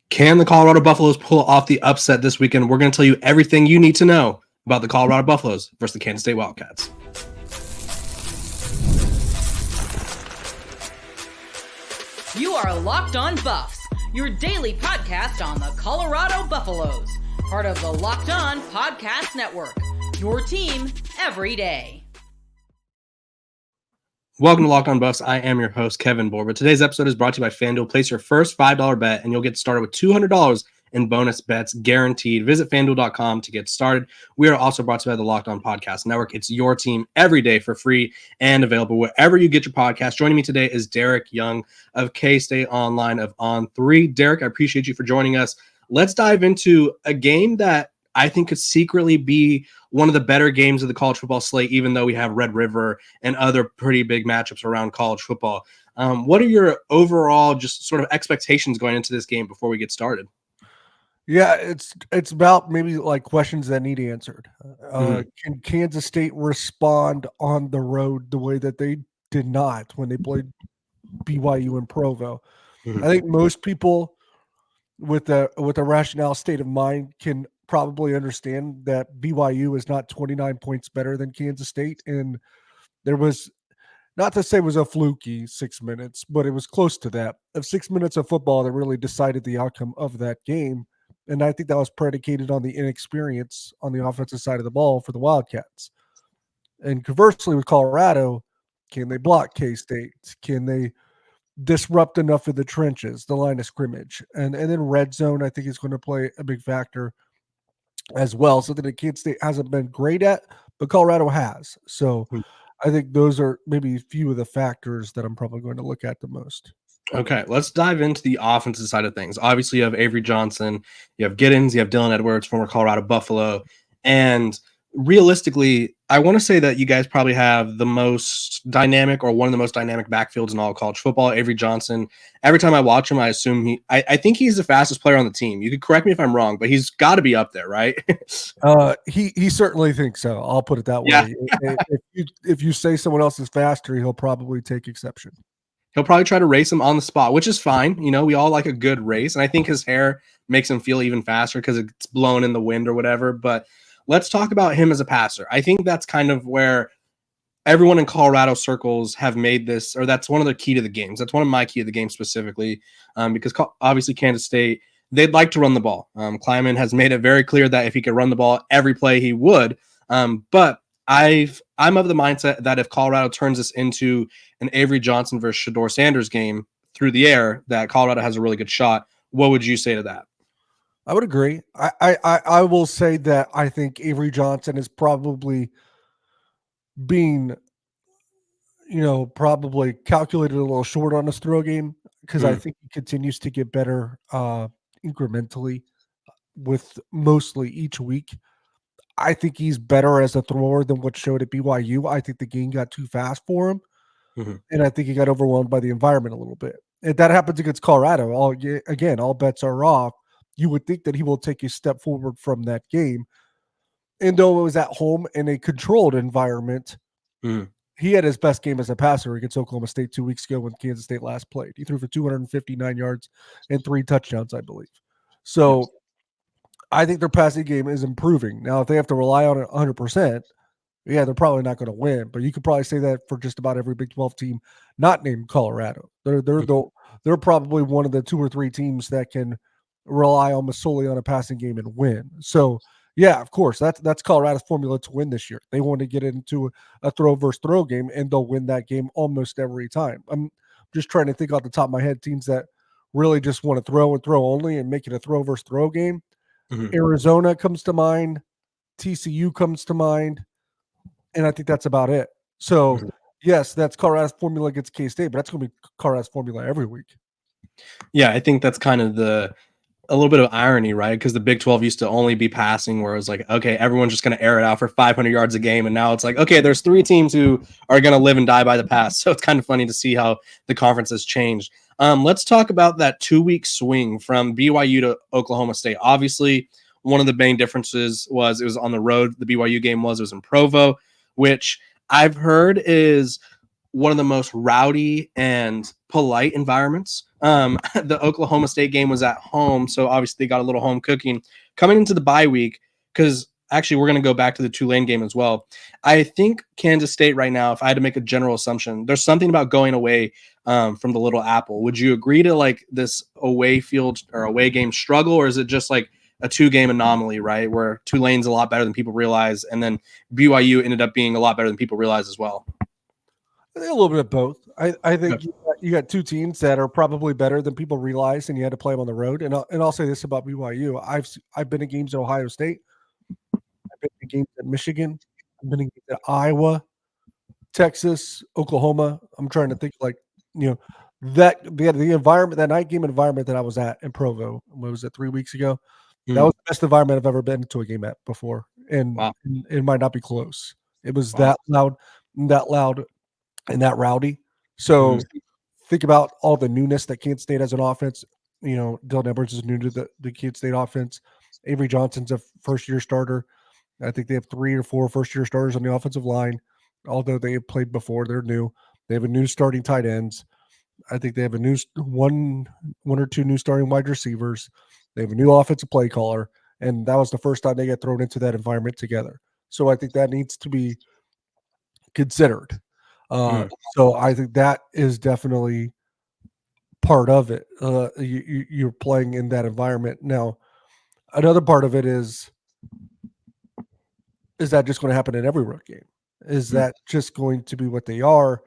Can the Colorado Buffaloes pull off the upset this weekend? We're going to tell you everything you need to know about the Colorado Buffaloes versus the Kansas State Wildcats. You are Locked On Buffs, your daily podcast on the Colorado Buffaloes, part of the Locked On Podcast Network, your team every day. Welcome to Locked On Buffs. I am your host, Kevin Borba. Today's episode is brought to you by FanDuel. Place your first $5 bet, and you'll get started with $200 in bonus bets guaranteed. Visit FanDuel.com to get started. We are also brought to you by the Locked On Podcast Network. It's your team every day for free and available wherever you get your podcast. Joining me today is Dereck Young of K-State Online of On3. Dereck, I appreciate you for joining us. Let's dive into a game that I think could secretly be one of the better games of the college football slate, even though we have Red River and other pretty big matchups around college football. What are your overall just sort of expectations going into this game before we get started? Yeah, it's about maybe like questions that need answered. Can Kansas State respond on the road the way that they did not when they played BYU and Provo? I think most people with a rationale state of mind can probably understand that BYU is not 29 points better than Kansas State, and there was, not to say it was a fluky 6 minutes, but it was close to that, of 6 minutes of football that really decided the outcome of that game. And I think that was predicated on the inexperience on the offensive side of the ball for the Wildcats. And conversely with Colorado, can they block K-State? Can they disrupt enough of the trenches, the line of scrimmage? And then red zone, I think, is going to play a big factor as well. So that Kansas State hasn't been great at, but Colorado has. So I think those are maybe a few of the factors that I'm probably going to look at the most. Okay, let's dive into the offensive side of things. Obviously, you have Avery Johnson, you have Giddens, you have Dylan Edwards, former Colorado Buffalo. And realistically, I want to say that you guys probably have the most dynamic or one of the most dynamic backfields in all of college football. Avery Johnson, every time I watch him, I assume I think he's the fastest player on the team. You could correct me if I'm wrong, but he's got to be up there, right? He certainly thinks so. I'll put it that way. Yeah. If you say someone else is faster, he'll probably take exception. He'll probably try to race him on the spot, which is fine. You know, we all like a good race. And I think his hair makes him feel even faster because it's blown in the wind or whatever. But let's talk about him as a passer. I think that's kind of where everyone in Colorado circles have made this, or that's one of the key to the games. That's one of my key to the game specifically, because obviously Kansas State, they'd like to run the ball. Kleiman has made it very clear that if he could run the ball every play, he would. But I'm of the mindset that if Colorado turns this into an Avery Johnson versus Shador Sanders game through the air, that Colorado has a really good shot. What would you say to that? I would agree. I will say that I think Avery Johnson is probably being, probably calculated a little short on his throw game, because I think he continues to get better incrementally with mostly each week. I think he's better as a thrower than what showed at BYU. I think the game got too fast for him, and I think he got overwhelmed by the environment a little bit. If that happens against Colorado, all bets are off. You would think that he will take a step forward from that game. And though it was at home in a controlled environment, he had his best game as a passer against Oklahoma State 2 weeks ago when Kansas State last played. He threw for 259 yards and 3 touchdowns, I believe. So I think their passing game is improving. Now, if they have to rely on it 100%, yeah, they're probably not going to win. But you could probably say that for just about every Big 12 team not named Colorado. They're probably one of the 2 or 3 teams that can rely almost solely on a passing game and win. So, yeah, of course, that's Colorado's formula to win this year. They want to get into a throw versus throw game, and they'll win that game almost every time. I'm just trying to think off the top of my head teams that really just want to throw and throw only and make it a throw versus throw game. Arizona comes to mind. TCU comes to mind. And I think that's about it. So, yes, that's Colorado's formula against K-State, but that's going to be Colorado's formula every week. Yeah, I think that's kind of a little bit of irony, right? Because the Big 12 used to only be passing, where it was like, okay, everyone's just going to air it out for 500 yards a game. And now it's like, okay, there's 3 teams who are going to live and die by the pass. So it's kind of funny to see how the conference has changed. Let's talk about that 2-week swing from BYU to Oklahoma State. Obviously, one of the main differences was it was on the road. The BYU game was in Provo, which I've heard is one of the most rowdy and polite environments. The Oklahoma State game was at home, so obviously they got a little home cooking. Coming into the bye week, because actually we're going to go back to the Tulane game as well. I think Kansas State right now, if I had to make a general assumption, there's something about going away from the Little Apple. Would you agree to like this away field or away game struggle, or is it just like a 2-game anomaly, right, where Tulane's a lot better than people realize, and then BYU ended up being a lot better than people realize as well? I think a little bit of both. I think you got two teams that are probably better than people realize, and you had to play them on the road. And I'll say this about BYU: I've been in games at Ohio State, I've been in games at Michigan, I've been in games at Iowa, Texas, Oklahoma. I'm trying to think that the environment, that night game environment that I was at in Provo. What was it, 3 weeks ago? That was the best environment I've ever been to a game at before, and it might not be close. It was that loud, and that rowdy. So think about all the newness that Kansas State has an offense. Dylan Edwards is new to the Kansas State offense. Avery Johnson's a first-year starter. I think they have 3 or 4 first-year starters on the offensive line. Although they have played before, they're new. They have a new starting tight ends. I think they have a new one or two new starting wide receivers. They have a new offensive play caller, and that was the first time they get thrown into that environment together. So I think that needs to be considered. So I think that is definitely part of it. You're playing in that environment. Now, another part of it is that just going to happen in every road game? Is that just going to be what they are?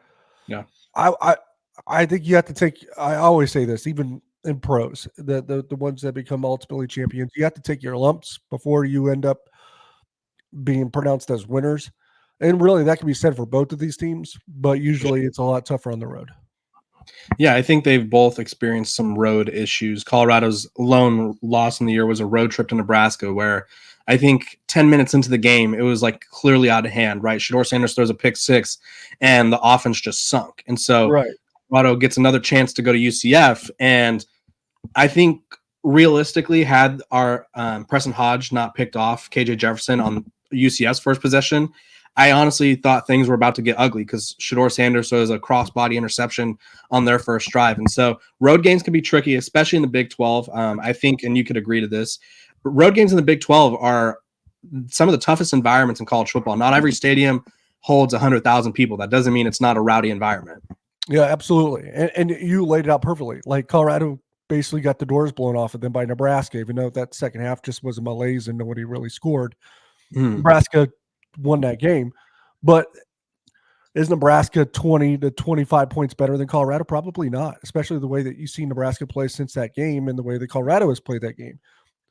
Yeah. I think you have to take, I always say this, even in pros, the ones that become ultimately champions, you have to take your lumps before you end up being pronounced as winners. And really, that can be said for both of these teams, but usually it's a lot tougher on the road. Yeah, I think they've both experienced some road issues. Colorado's lone loss in the year was a road trip to Nebraska, where I think 10 minutes into the game, it was like clearly out of hand, right? Shador Sanders throws a pick 6, and the offense just sunk. And so Colorado gets another chance to go to UCF. And I think realistically, had our Preston Hodge not picked off KJ Jefferson on UCF's first possession, I honestly thought things were about to get ugly because Shador Sanders throws a cross-body interception on their first drive. And so road games can be tricky, especially in the Big 12. I think, and you could agree to this, road games in the Big 12 are some of the toughest environments in college football. Not every stadium holds 100,000 people. That doesn't mean it's not a rowdy environment. Yeah, absolutely. And you laid it out perfectly. Like Colorado basically got the doors blown off of them by Nebraska, even though that second half just was a malaise and nobody really scored. Nebraska won that game, but is Nebraska 20 to 25 points better than Colorado? Probably not, especially the way that you see Nebraska play since that game and the way that Colorado has played that game.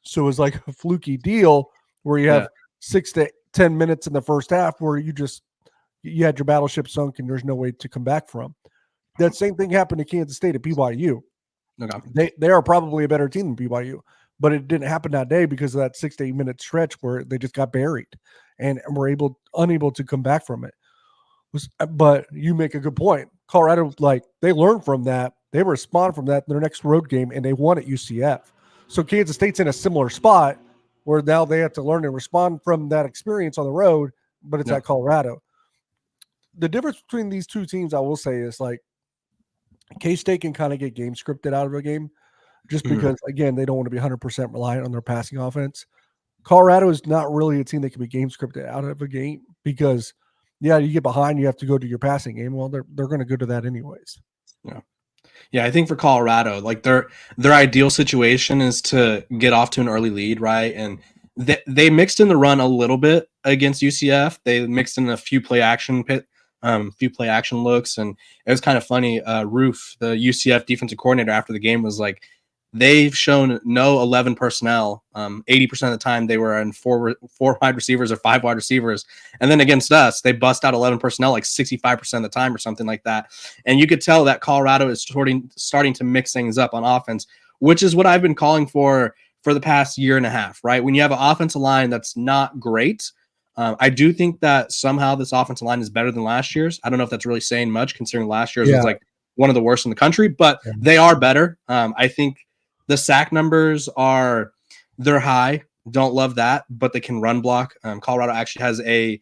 So it was like a fluky deal where you have 6 to 10 minutes in the first half where you had your battleship sunk and there's no way to come back from. That same thing happened to Kansas State at BYU. Okay. They are probably a better team than BYU, but it didn't happen that day because of that 6 to 8 minute stretch where they just got buried and were unable to come back from it. But you make a good point. Colorado, they learned from that. They respond from that in their next road game, and they won at UCF. So Kansas State's in a similar spot where now they have to learn and respond from that experience on the road, but it's at Colorado. The difference between these two teams, I will say, is K-State can kind of get game scripted out of a game just because, again, they don't want to be 100% reliant on their passing offense. Colorado is not really a team that can be game scripted out of a game because, you get behind, you have to go to your passing game. Well, they're going to go to that anyways. Yeah, I think for Colorado, their ideal situation is to get off to an early lead, right? And they mixed in the run a little bit against UCF. They mixed in a few play action looks, and it was kind of funny. Roof, the UCF defensive coordinator, after the game was like, they've shown no 11 personnel. 80% of the time they were in four wide receivers or 5 wide receivers. And then against us, they bust out 11 personnel like 65% of the time or something like that. And you could tell that Colorado is starting to mix things up on offense, which is what I've been calling for the past year and a half, right? When you have an offensive line that's not great, I do think that somehow this offensive line is better than last year's. I don't know if that's really saying much considering last year's was one of the worst in the country, but they are better. I think the sack numbers they're high. Don't love that, but they can run block. Colorado actually has a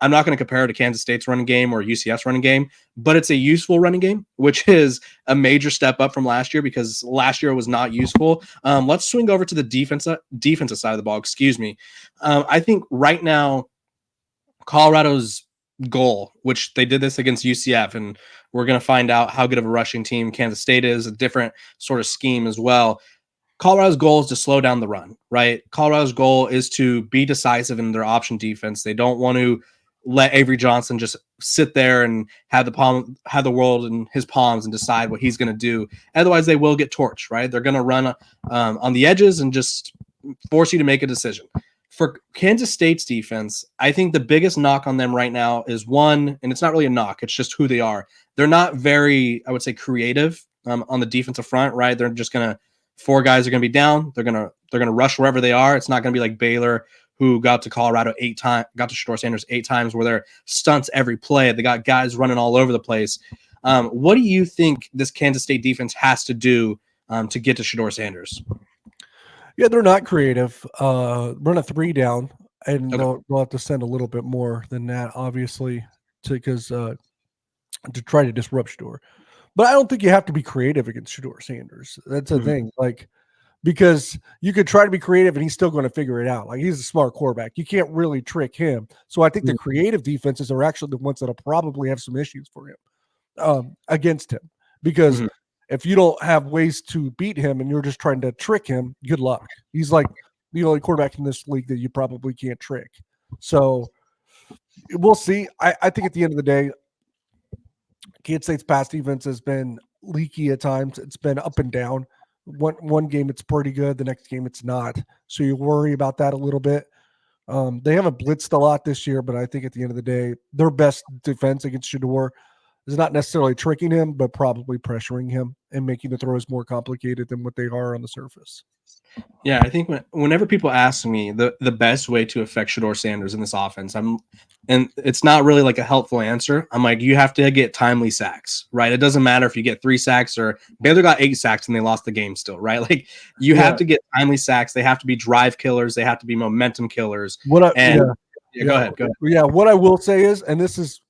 I'm not going to compare it to Kansas State's running game or UCF's running game, but it's a useful running game, which is a major step up from last year because last year it was not useful. Let's swing over to the defensive side of the ball. Excuse me. I think right now, Colorado's goal, which they did this against UCF, and we're going to find out how good of a rushing team Kansas State is, a different sort of scheme as well. Colorado's goal is to slow down the run, right? Colorado's goal is to be decisive in their option defense. They don't want to let Avery Johnson just sit there and have the world in his palms and decide what he's going to do. Otherwise, they will get torched, right? They're going to run on the edges and just force you to make a decision. For Kansas State's defense, I think the biggest knock on them right now is one, and it's not really a knock, it's just who they are. They're not very, I would say, creative on the defensive front, right? They're just going to, 4 guys are going to be down. They're going to rush wherever they are. It's not going to be like Baylor, who got to Colorado 8 times, got to Shador Sanders 8 times, where they're stunts every play. They got guys running all over the place. What do you think this Kansas State defense has to do to get to Shador Sanders? Yeah, they're not creative. Run a 3 down, and Okay. they'll have to send a little bit more than that, obviously, to try to disrupt Shador. But I don't think you have to be creative against Shador Sanders. That's the thing. Like, because you could try to be creative and he's still going to figure it out. Like, he's a smart quarterback. You can't really trick him. So I think the creative defenses are actually the ones that'll probably have some issues for him against him. Because if you don't have ways to beat him and you're just trying to trick him, good luck. He's like the only quarterback in this league that you probably can't trick. So we'll see. I think at the end of the day, Kansas State's pass defense has been leaky at times. It's been up and down. One game it's pretty good, the next game it's not. So you worry about that a little bit. They haven't blitzed a lot this year, but I think at the end of the day, their best defense against Shador is not necessarily tricking him, but probably pressuring him and making the throws more complicated than what they are on the surface. Yeah, I think whenever people ask me the best way to affect Shador Sanders in this offense, and it's not really like a helpful answer. I'm like, you have to get timely sacks, right? It doesn't matter if you get 3 sacks or Baylor got 8 sacks and they lost the game still, right? Like, you have to get timely sacks. They have to be drive killers. They have to be momentum killers. Go ahead. Yeah, what I will say is, and this is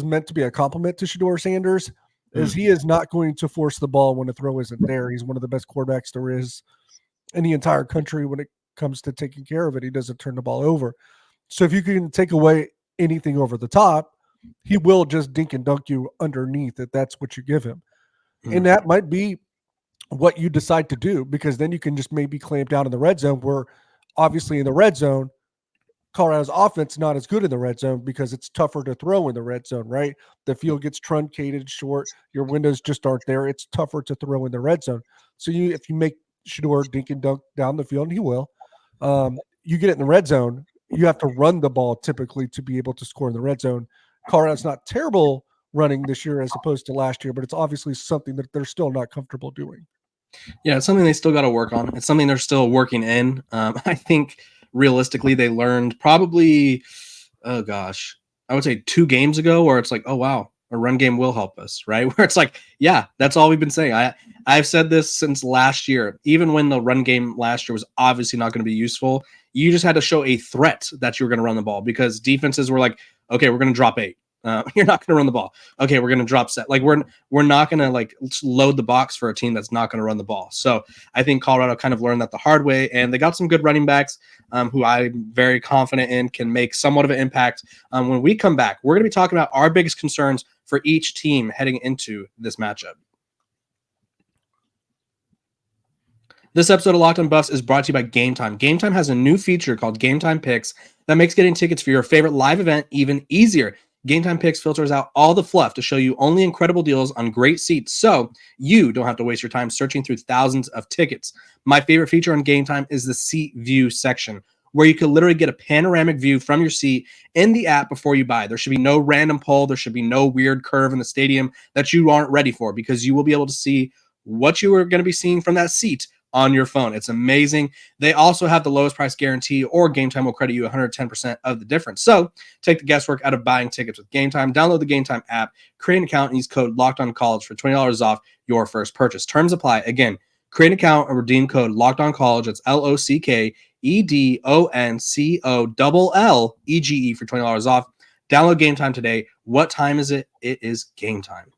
meant to be a compliment to Shador Sanders, is he is not going to force the ball when the throw isn't there. He's one of the best quarterbacks there is in the entire country when it comes to taking care of it. He doesn't turn the ball over. So if you can take away anything over the top, he will just dink and dunk you underneath if that's what you give him. And that might be what you decide to do, because then you can just maybe clamp down in the red zone, where obviously in the red zone, Colorado's offense not as good in the red zone because it's tougher to throw in the red zone, right? The field gets truncated short. Your windows just aren't there. It's tougher to throw in the red zone. So if you make Shador dink and dunk down the field, and he will, you get it in the red zone, you have to run the ball typically to be able to score in the red zone. Colorado's not terrible running this year as opposed to last year, but it's obviously something that they're still not comfortable doing. Yeah, it's something they still got to work on. It's something they're still working in. I think realistically they learned probably, I would say 2 games ago, where it's like, oh, wow, a run game will help us, right? Where it's like, yeah, that's all we've been saying. I've said this since last year. Even when the run game last year was obviously not going to be useful, you just had to show a threat that you were going to run the ball, because defenses were like, okay, we're going to drop 8. You're not going to run the ball. Okay, we're going to drop set. Like, we're not going to like load the box for a team that's not going to run the ball. So I think Colorado kind of learned that the hard way, and they got some good running backs who I'm very confident in can make somewhat of an impact. When we come back, we're going to be talking about our biggest concerns for each team heading into this matchup. This episode of Locked On Buffs is brought to you by Gametime. Gametime has a new feature called Gametime Picks that makes getting tickets for your favorite live event even easier. Gametime Picks filters out all the fluff to show you only incredible deals on great seats, so you don't have to waste your time searching through thousands of tickets. My favorite feature on Gametime is the seat view section, where you can literally get a panoramic view from your seat in the app before you buy. There should be no random pull. There should be no weird curve in the stadium that you aren't ready for, because you will be able to see what you are going to be seeing from that seat on your phone. It's amazing. They also have the lowest price guarantee, or Gametime will credit you 110% of the difference. So take the guesswork out of buying tickets with Gametime. Download the Gametime app, create an account, and use code LOCKEDONCollege for $20 off your first purchase. Terms apply. Again, create an account and redeem code LOCKEDONCollege. That's LOCKEDONCOLLEGE for $20 off. Download Gametime today. What time is it? It is game time.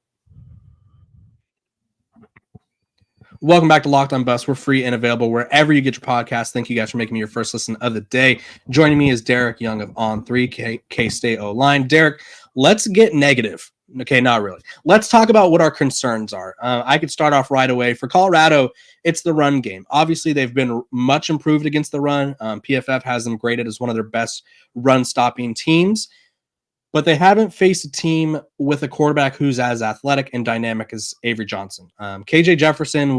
Welcome back to Locked On Buffs. We're free and available wherever you get your podcasts. Thank you guys for making me your first listen of the day. Joining me is Dereck Young of On3 K-State O-Line. Dereck, let's get negative. Okay, not really. Let's talk about what our concerns are. I could start off right away. For Colorado, it's the run game. Obviously, they've been much improved against the run. PFF has them graded as one of their best run-stopping teams. But they haven't faced a team with a quarterback who's as athletic and dynamic as Avery Johnson. KJ Jefferson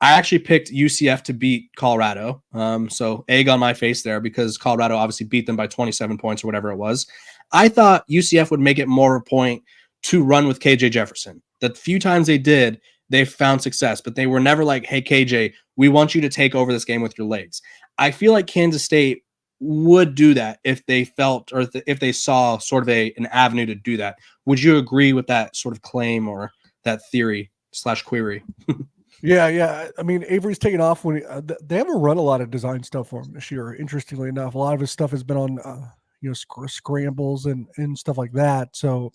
I actually picked UCF to beat Colorado. So egg on my face there because Colorado obviously beat them by 27 points or whatever it was. I thought UCF would make it more of a point to run with KJ Jefferson. The few times they did, they found success, but they were never like, hey, KJ, we want you to take over this game with your legs. I feel like Kansas State would do that if they felt or if they saw sort of an avenue to do that. Would you agree with that sort of claim or that theory/query? Yeah. I mean, Avery's taken off when they haven't run a lot of design stuff for him this year. Interestingly enough, a lot of his stuff has been on scrambles and stuff like that. So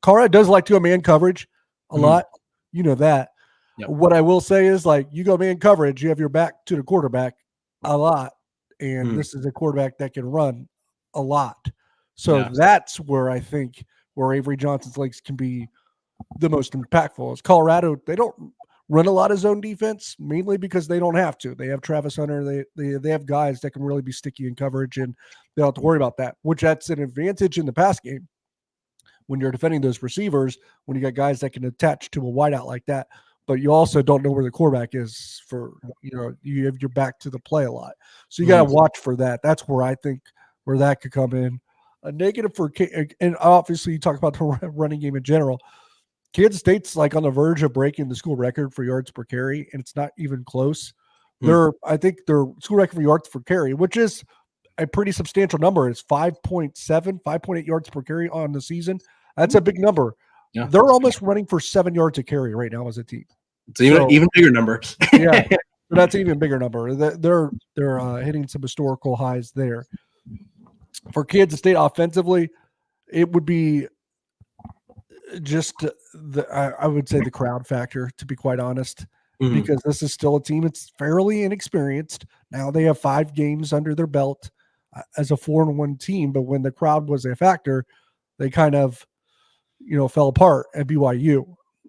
Colorado does like to go man coverage a lot. You know that. Yep. What I will say is, like, you go man coverage, you have your back to the quarterback a lot. And this is a quarterback that can run a lot. So that's where I think where Avery Johnson's legs can be the most impactful. Is Colorado, they don't run a lot of zone defense, mainly because they don't have to. They have Travis Hunter. They have guys that can really be sticky in coverage, and they don't have to worry about that, which that's an advantage in the pass game when you're defending those receivers, when you got guys that can attach to a wideout like that. But you also don't know where the quarterback is you have your back to the play a lot. So you got to watch for that. That's where I think where that could come in. A negative for, and obviously you talk about the running game in general. Kansas State's like on the verge of breaking the school record for yards per carry, and it's not even close. I think their school record for yards per carry, which is a pretty substantial number, is 5.8 yards per carry on the season. That's a big number. Yeah. They're almost running for 7 yards a carry right now as a team. It's even bigger number. Yeah, that's an even bigger number. They're hitting some historical highs there. For Kansas State offensively, it would be just I would say the crowd factor, to be quite honest, because this is still a team that's fairly inexperienced. Now they have 5 games under their belt as a 4-1 team, but when the crowd was a factor, they kind of fell apart at BYU,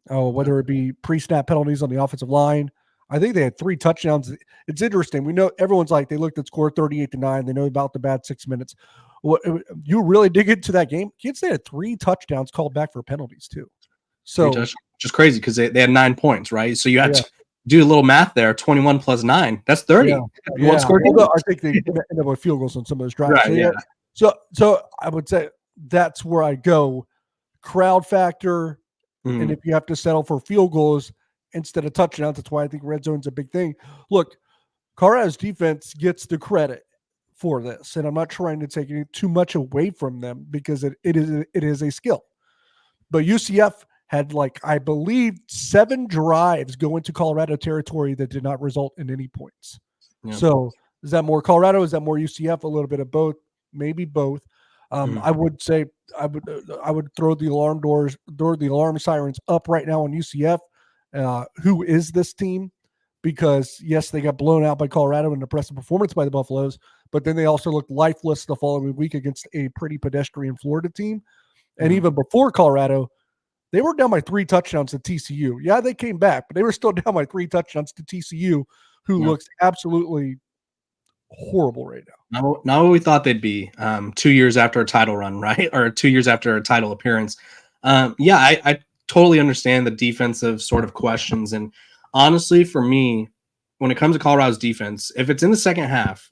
whether it be pre-snap penalties on the offensive line. I think they had 3 touchdowns. It's interesting. We know everyone's like, they looked at score 38-9. They know about the bad 6 minutes. You really dig into that game. Kids, they had 3 touchdowns called back for penalties too. So just crazy because they had 9 points, right? So you had to do a little math there. 21 plus 9, that's 30. I think they ended up with field goals on some of those drives. Right, So I would say that's where I go. Crowd factor, and if you have to settle for field goals instead of touchdowns, that's why I think red zone's a big thing. Look, Colorado's defense gets the credit for this, and I'm not trying to take too much away from them because it is a skill. But UCF had, I believe, 7 drives go into Colorado territory that did not result in any points. Yeah. So is that more Colorado? Is that more UCF? A little bit of both, maybe both. I would say I would throw the alarm sirens up right now on UCF. Who is this team? Because yes, they got blown out by Colorado in an impressive performance by the Buffaloes, but then they also looked lifeless the following week against a pretty pedestrian Florida team. And even before Colorado, they were down by 3 touchdowns to TCU. Yeah, they came back, but they were still down by 3 touchdowns to TCU, who looks absolutely horrible right now. Not what we thought they'd be 2 years after a title run, right? Or 2 years after a title appearance. I totally understand the defensive sort of questions. And honestly, for me, when it comes to Colorado's defense, if it's in the second half,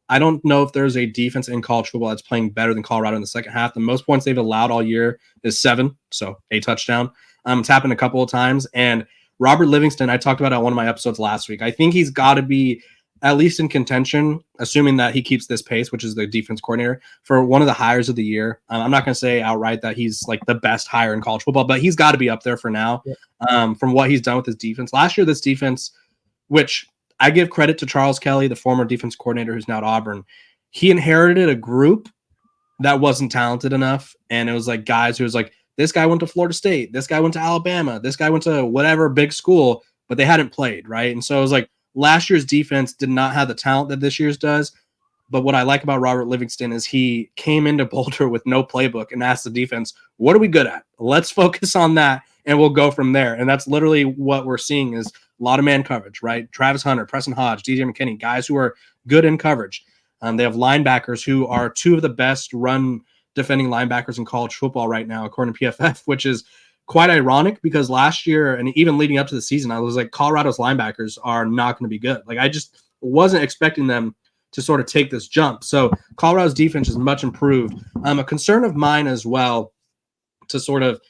I don't know if there's a defense in college football that's playing better than Colorado in the second half. The most points they've allowed all year is 7, so a touchdown. It's happened a couple of times. And Robert Livingston, I talked about it on one of my episodes last week. I think he's got to be at least in contention, assuming that he keeps this pace, which is the defense coordinator, for one of the hires of the year. I'm not going to say outright that he's the best hire in college football, but he's got to be up there for now. From what he's done with his defense. Last year, this defense, which I give credit to Charles Kelly, the former defense coordinator who's now at Auburn, he inherited a group that wasn't talented enough. And it was like guys who was like, this guy went to Florida State, this guy went to Alabama, this guy went to whatever big school, but they hadn't played, right? And so it was like last year's defense did not have the talent that this year's does. But what I like about Robert Livingston is he came into Boulder with no playbook and asked the defense, what are we good at? Let's focus on that, and we'll go from there. And that's literally what we're seeing is a lot of man coverage, right? Travis Hunter, Preston Hodge, DJ McKinney, guys who are good in coverage. They have linebackers who are two of the best run defending linebackers in college football right now, according to PFF, which is quite ironic because last year and even leading up to the season, I was like, Colorado's linebackers are not going to be good. Like I just wasn't expecting them to sort of take this jump. So Colorado's defense is much improved. A concern of mine as well, to sort of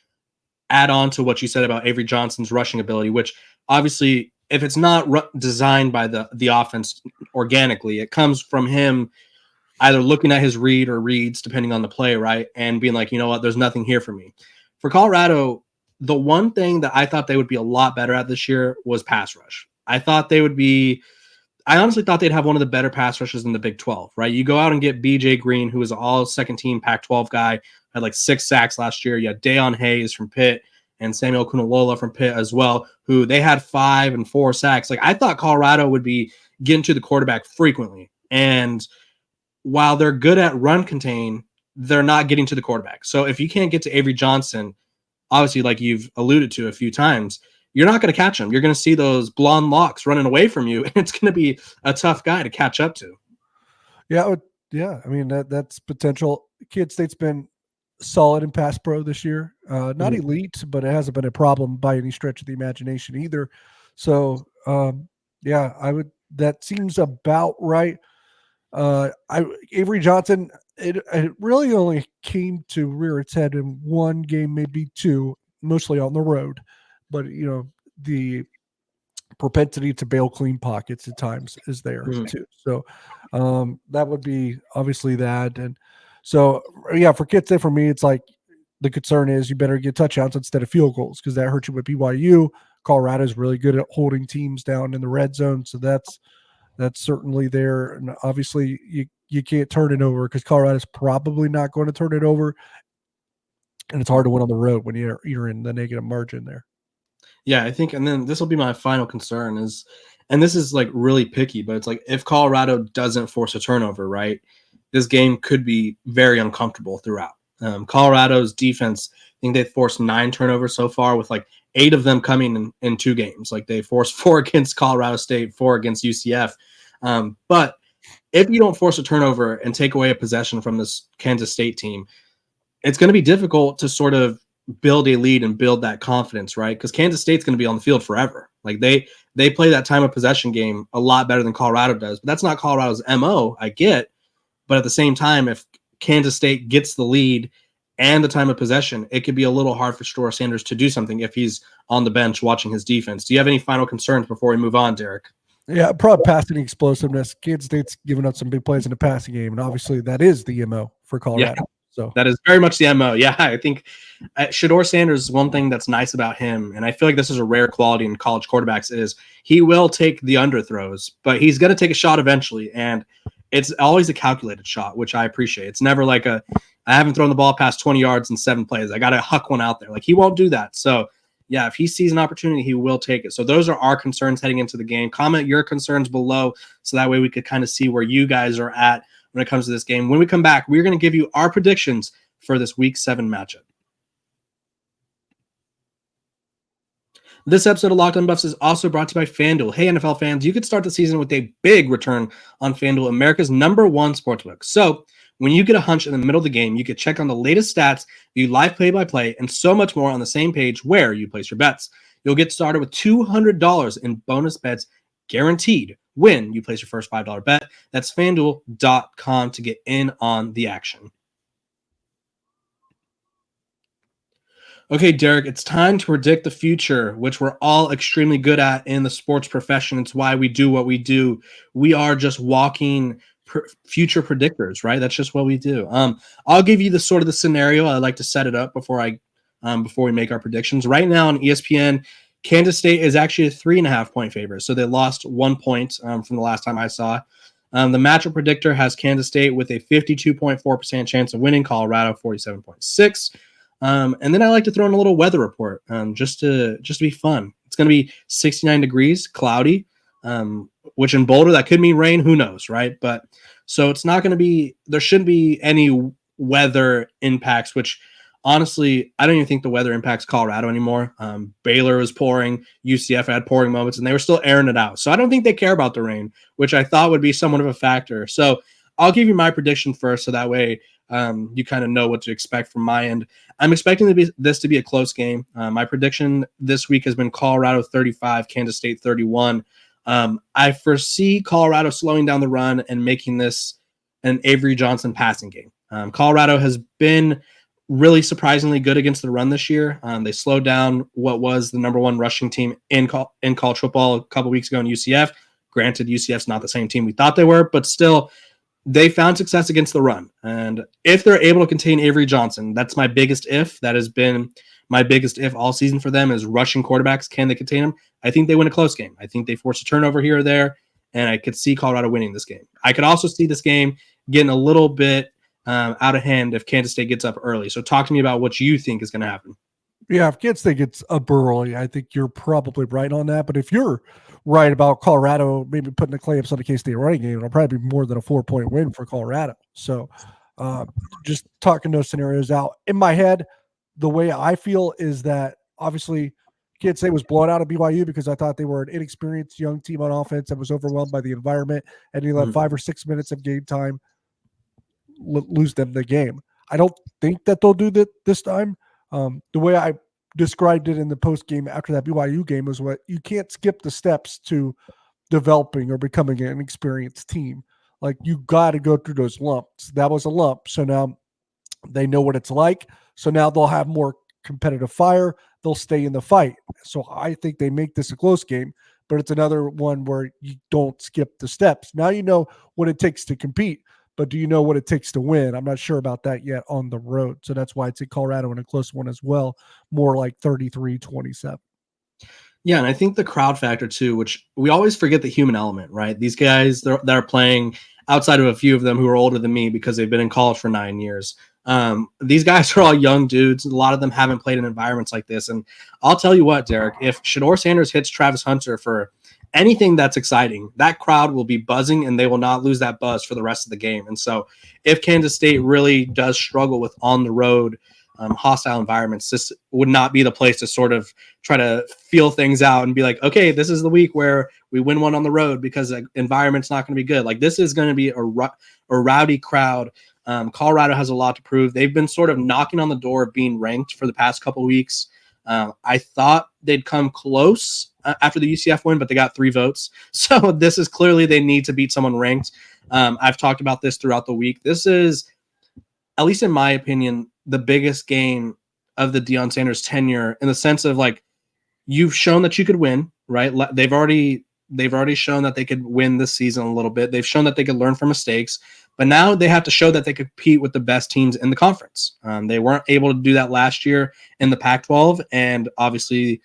add on to what you said about Avery Johnson's rushing ability, which obviously if it's not designed by the offense organically, it comes from him either looking at his read or reads, depending on the play, right? And being like, you know what, there's nothing here for me. For Colorado, the one thing that I thought they would be a lot better at this year was pass rush. I honestly thought they'd have one of the better pass rushes in the Big 12, right? You go out and get BJ Green, who is an all second team Pac-12 guy, had like 6 sacks last year. You had Deion Hayes from Pitt and Samuel Kunalola from Pitt as well, who they had 5 and 4 sacks. Like I thought Colorado would be getting to the quarterback frequently. And while they're good at run contain, they're not getting to the quarterback. So if you can't get to Avery Johnson, obviously like you've alluded to a few times, you're not going to catch him. You're going to see those blonde locks running away from you, and it's going to be a tough guy to catch up to. Yeah. I mean, that's potential. Kid State's been solid in pass pro this year. Not elite, but it hasn't been a problem by any stretch of the imagination either. So, that seems about right. Avery Johnson, it really only came to rear its head in one game, maybe two, mostly on the road. But, the propensity to bail clean pockets at times is there too. So that would be obviously that. And so, for Kid State, for me, it's like the concern is you better get touchdowns instead of field goals because that hurts you with BYU. Colorado is really good at holding teams down in the red zone. So that's certainly there. And obviously you can't turn it over because Colorado's probably not going to turn it over. And it's hard to win on the road when you're in the negative margin there. Yeah, I think, and then this will be my final concern is, and this is like really picky, but it's like if Colorado doesn't force a turnover, right, this game could be very uncomfortable throughout. Colorado's defense, I think they've forced 9 turnovers so far, with like 8 of them coming in 2 games. Like they forced 4 against Colorado State, 4 against UCF. But if you don't force a turnover and take away a possession from this Kansas State team, it's going to be difficult to sort of build a lead and build that confidence, right? Because Kansas State's going to be on the field forever. Like they play that time of possession game a lot better than Colorado does, but that's not Colorado's MO, I get. But at the same time, if Kansas State gets the lead and the time of possession, it could be a little hard for Shador Sanders to do something if he's on the bench watching his defense. Do you have any final concerns before we move on, Dereck? Yeah, probably passing explosiveness. Kansas State's giving up some big plays in the passing game, and obviously that is the MO for Colorado. Yeah. So that is very much the MO. Yeah, I think Shador Sanders is one thing that's nice about him, and I feel like this is a rare quality in college quarterbacks, is he will take the underthrows, but he's going to take a shot eventually, and it's always a calculated shot, which I appreciate. It's never like I haven't thrown the ball past 20 yards in 7 plays. I got to huck one out there. Like he won't do that. So, yeah, if he sees an opportunity, he will take it. So those are our concerns heading into the game. Comment your concerns below so that way we could kind of see where you guys are at when it comes to this game. When we come back, we're going to give you our predictions for this Week 7 matchup. This episode of Locked On Buffs is also brought to you by FanDuel. Hey, NFL fans, you could start the season with a big return on FanDuel, America's #1 sportsbook. So when you get a hunch in the middle of the game, you can check on the latest stats, view live play-by-play, and so much more on the same page where you place your bets. You'll get started with $200 in bonus bets guaranteed when you place your first $5 bet. That's FanDuel.com to get in on the action. Okay, Dereck, it's time to predict the future, which we're all extremely good at in the sports profession. It's why we do what we do. We are just walking future predictors, right? That's just what we do. I'll give you the sort of the scenario. I like to set it up before we make our predictions. Right now on ESPN, Kansas State is actually a 3.5 point favorite. So they lost 1 point from the last time I saw. The matchup predictor has Kansas State with a 52.4% chance of winning, Colorado 47.6. And then I like to throw in a little weather report just to be fun. It's going to be 69 degrees, cloudy, which in Boulder, that could mean rain. Who knows, right? But so it's not going to be, there shouldn't be any weather impacts, which honestly, I don't even think the weather impacts Colorado anymore. Baylor was pouring, UCF had pouring moments, and they were still airing it out. So I don't think they care about the rain, which I thought would be somewhat of a factor. So I'll give you my prediction first, so that way you kind of know what to expect from my end. I'm expecting this to be a close game. My prediction this week has been Colorado 35, Kansas State 31. I foresee Colorado slowing down the run and making this an Avery Johnson passing game. Colorado has been really surprisingly good against the run this year. They slowed down what was the number one rushing team in college football a couple weeks ago in UCF. Granted, UCF's not the same team we thought they were, but still, they found success against the run. And if they're able to contain Avery Johnson, that's my biggest if. That has been my biggest if all season for them, is rushing quarterbacks. Can they contain them? I think they win a close game. I think they force a turnover here or there, and I could see Colorado winning this game. I could also see this game getting a little bit out of hand if Kansas State gets up early. So talk to me about what you think is going to happen. Yeah, if Kansas State gets up early, I think you're probably right on that. But if you're right about Colorado maybe putting the clamps on the K-State running game, it'll probably be more than a 4-point win for Colorado. So just talking those scenarios out. In my head, the way I feel is that obviously Kansas State was blown out of BYU because I thought they were an inexperienced young team on offense that was overwhelmed by the environment, and you let 5 or 6 minutes of game time lose them the game. I don't think that they'll do that this time. The way I described it in the post game after that BYU game was what you can't skip the steps to developing or becoming an experienced team. Like, you got to go through those lumps. That was a lump. So now they know what it's like. So now they'll have more competitive fire. They'll stay in the fight. So I think they make this a close game, but it's another one where you don't skip the steps. Now you know what it takes to compete, but do you know what it takes to win? I'm not sure about that yet on the road. So that's why it's in Colorado in a close one as well, more like 33-27. Yeah, and I think the crowd factor too, which we always forget the human element, right? These guys that are playing, outside of a few of them who are older than me because they've been in college for 9 years. These guys are all young dudes. A lot of them haven't played in environments like this. And I'll tell you what, Dereck, if Shador Sanders hits Travis Hunter for anything that's exciting, that crowd will be buzzing and they will not lose that buzz for the rest of the game. And so if Kansas State really does struggle with on the road hostile environments, this would not be the place to sort of try to feel things out and be like, okay, this is the week where we win one on the road because the environment's not going to be good. Like, this is going to be a rowdy crowd. Colorado has a lot to prove. They've been sort of knocking on the door of being ranked for the past couple of weeks. I thought they'd come close after the UCF win, but they got 3 votes. So this is clearly they need to beat someone ranked. I've talked about this throughout the week. This is, at least in my opinion, the biggest game of the Deion Sanders tenure, in the sense of, like, you've shown that you could win, right? They've already shown that they could win this season a little bit. They've shown that they could learn from mistakes, but now they have to show that they could compete with the best teams in the conference. They weren't able to do that last year in the Pac-12, and obviously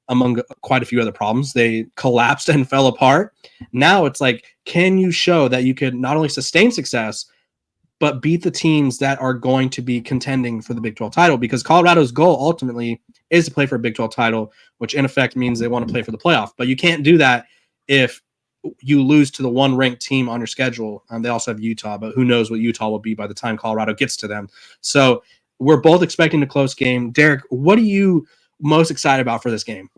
among quite a few other problems, they collapsed and fell apart. Now it's like, can you show that you could not only sustain success, but beat the teams that are going to be contending for the Big 12 title? Because Colorado's goal ultimately is to play for a Big 12 title, which in effect means they want to play for the playoff. But you can't do that if you lose to the one ranked team on your schedule. They also have Utah, but who knows what Utah will be by the time Colorado gets to them. So we're both expecting a close game. Dereck, what are you most excited about for this game?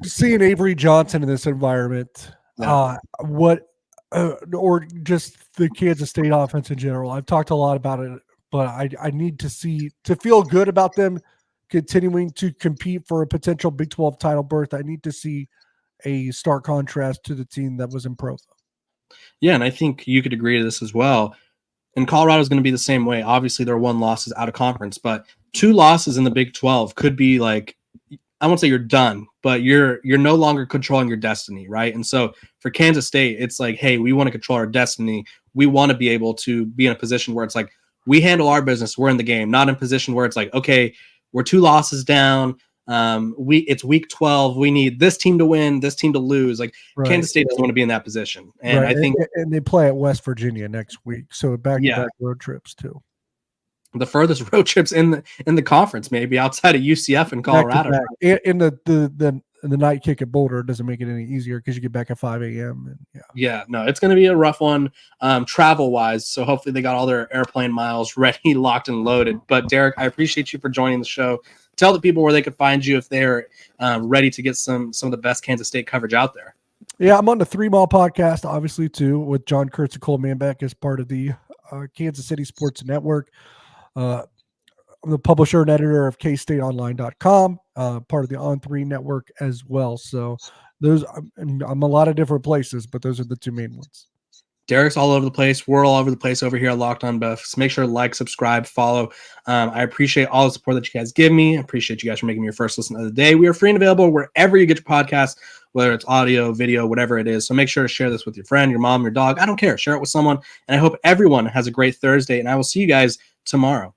Seeing Avery Johnson in this environment, or just the Kansas State offense in general. I've talked a lot about it, but I need to feel good about them continuing to compete for a potential Big 12 title berth. I need to see a stark contrast to the team that was in Provo. Yeah, and I think you could agree to this as well. And Colorado is going to be the same way. Obviously, their 1 loss is out of conference, but 2 losses in the Big 12 could be like, I won't say you're done, but you're no longer controlling your destiny, right? And so for Kansas State, it's like, hey, we want to control our destiny. We want to be able to be in a position where it's like, we handle our business, we're in the game, not in a position where it's like, okay, we're 2 losses down. It's week 12. We need this team to win, this team to lose. Like Kansas State doesn't want to be in that position. And I think and they play at West Virginia next week. So back-to-back road trips too. The furthest road trips in the conference, maybe outside of UCF and Colorado. In the night kick at Boulder doesn't make it any easier because you get back at 5 a.m. Yeah, no, it's going to be a rough one travel wise. So hopefully they got all their airplane miles ready, locked and loaded. But Dereck, I appreciate you for joining the show. Tell the people where they could find you if they're ready to get some of the best Kansas State coverage out there. Yeah, I'm on the 3 Mile podcast, obviously, too, with John Kurtz and Cole Manbeck as part of the Kansas City Sports Network. I'm the publisher and editor of KStateOnline.com, part of the On3 network as well. So I'm a lot of different places, but those are the 2 main ones. Dereck's all over the place. We're all over the place over here at Locked On Buffs. Make sure to like, subscribe, follow. I appreciate all the support that you guys give me. I appreciate you guys for making me your first listen of the day. We are free and available wherever you get your podcasts, whether it's audio, video, whatever it is. So make sure to share this with your friend, your mom, your dog. I don't care. Share it with someone. And I hope everyone has a great Thursday. And I will see you guys tomorrow.